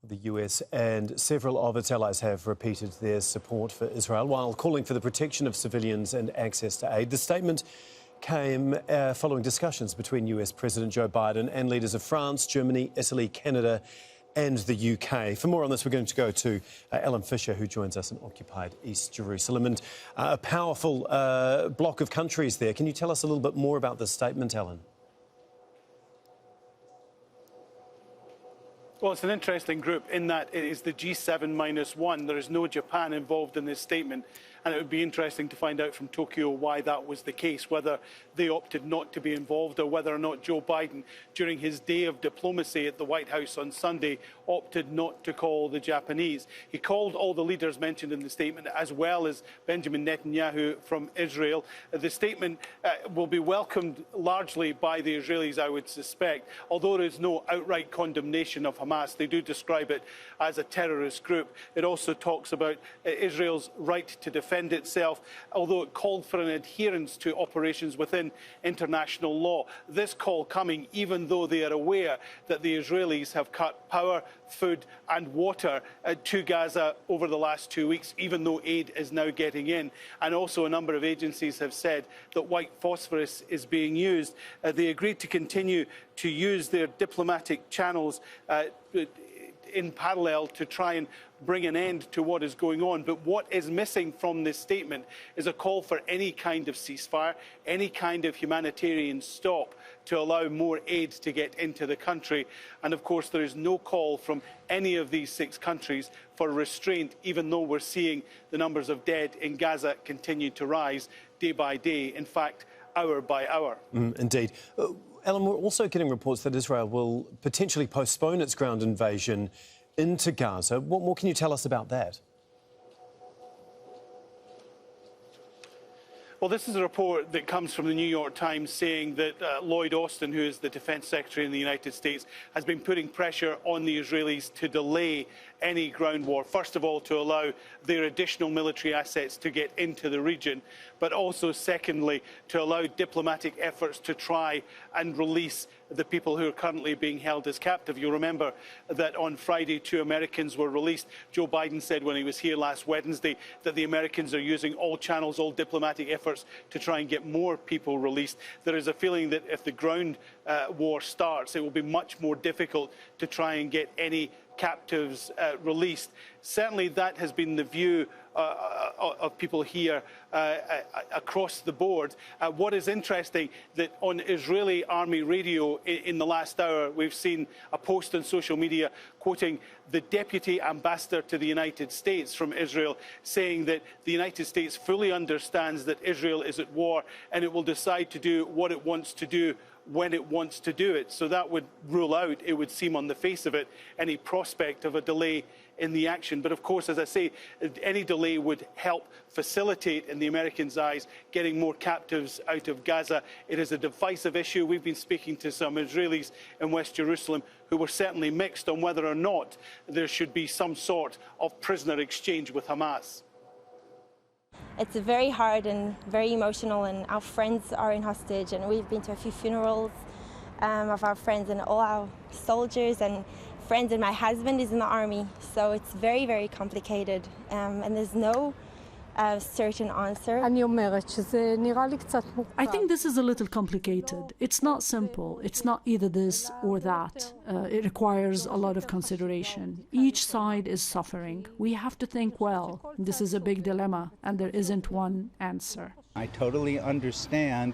The US and several of its allies have repeated their support for Israel while calling for the protection of civilians and access to aid. The statement came following discussions between US President Joe Biden and leaders of France, Germany, Italy, Canada and the UK. For more on this, we're going to go to Alan Fisher, who joins us in occupied East Jerusalem. And a powerful block of countries there. Can you tell us a little bit more about this statement, Alan? Well, it's an interesting group in that it is the G7-1. There is no Japan involved in this statement. And it would be interesting to find out from Tokyo why that was the case, whether they opted not to be involved or whether or not Joe Biden, during his day of diplomacy at the White House on Sunday, opted not to call the Japanese. He called all the leaders mentioned in the statement, as well as Benjamin Netanyahu from Israel. The statement will be welcomed largely by the Israelis, I would suspect, although there is no outright condemnation of Hamas. They do describe it as a terrorist group. It also talks about Israel's right to defend itself, although it called for an adherence to operations within international law. This call coming even though they are aware that the Israelis have cut power, food and water to Gaza over the last 2 weeks, even though aid is now getting in. And also a number of agencies have said that white phosphorus is being used. They agreed to continue to use their diplomatic channels in parallel to try and bring an end to what is going on. But what is missing from this statement is a call for any kind of ceasefire, any kind of humanitarian stop to allow more aid to get into the country. And of course, there is no call from any of these 6 countries for restraint, even though we're seeing the numbers of dead in Gaza continue to rise day by day, in fact, hour by hour. Indeed. Alan, we're also getting reports that Israel will potentially postpone its ground invasion into Gaza. What more can you tell us about that? Well, this is a report that comes from the New York Times saying that Lloyd, who is the Defence Secretary in the United States, has been putting pressure on the Israelis to delay any ground war. First of all, to allow their additional military assets to get into the region, but also, secondly, to allow diplomatic efforts to try and release the people who are currently being held as captive. You'll remember that on Friday, 2 Americans were released. Joe Biden said when he was here last Wednesday that the Americans are using all channels, all diplomatic efforts to try and get more people released. There is a feeling that if the ground war starts, it will be much more difficult to try and get any captives released. Certainly that has been the view of people here across the board. What is interesting that on Israeli army radio in the last hour, we've seen a post on social media quoting the deputy ambassador to the United States from Israel, saying that the United States fully understands that Israel is at war and it will decide to do what it wants to do when it wants to do it. So that would rule out, it would seem on the face of it, any prospect of a delay in the action. But of course, as I say, any delay would help facilitate, in the Americans' eyes, getting more captives out of Gaza. It is a divisive issue. We've been speaking to some Israelis in West Jerusalem who were certainly mixed on whether or not there should be some sort of prisoner exchange with Hamas. It's very hard and very emotional, and our friends are in hostage, and we've been to a few funerals of our friends and all our soldiers and friends, and my husband is in the army, so it's very, very complicated, and there's no certain answer. I think this is a little complicated. It's not simple. It's not either this or that. It requires a lot of consideration. Each side is suffering. We have to think well. This is a big dilemma, and there isn't one answer. I totally understand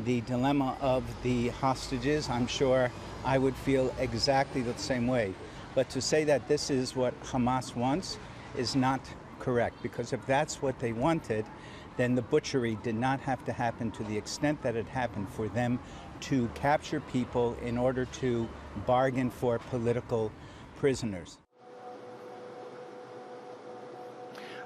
the dilemma of the hostages. I'm sure I would feel exactly the same way. But to say that this is what Hamas wants is not correct, because if that's what they wanted, then the butchery did not have to happen to the extent that it happened for them to capture people in order to bargain for political prisoners.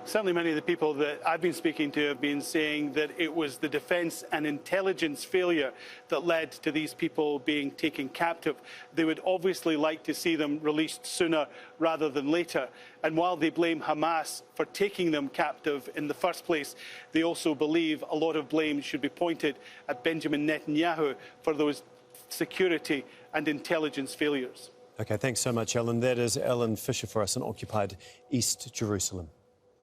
Certainly many of the people that I've been speaking to have been saying that it was the defence and intelligence failure that led to these people being taken captive. They would obviously like to see them released sooner rather than later. And while they blame Hamas for taking them captive in the first place, they also believe a lot of blame should be pointed at Benjamin Netanyahu for those security and intelligence failures. OK, thanks so much, Ellen. That is Ellen Fisher for us in occupied East Jerusalem.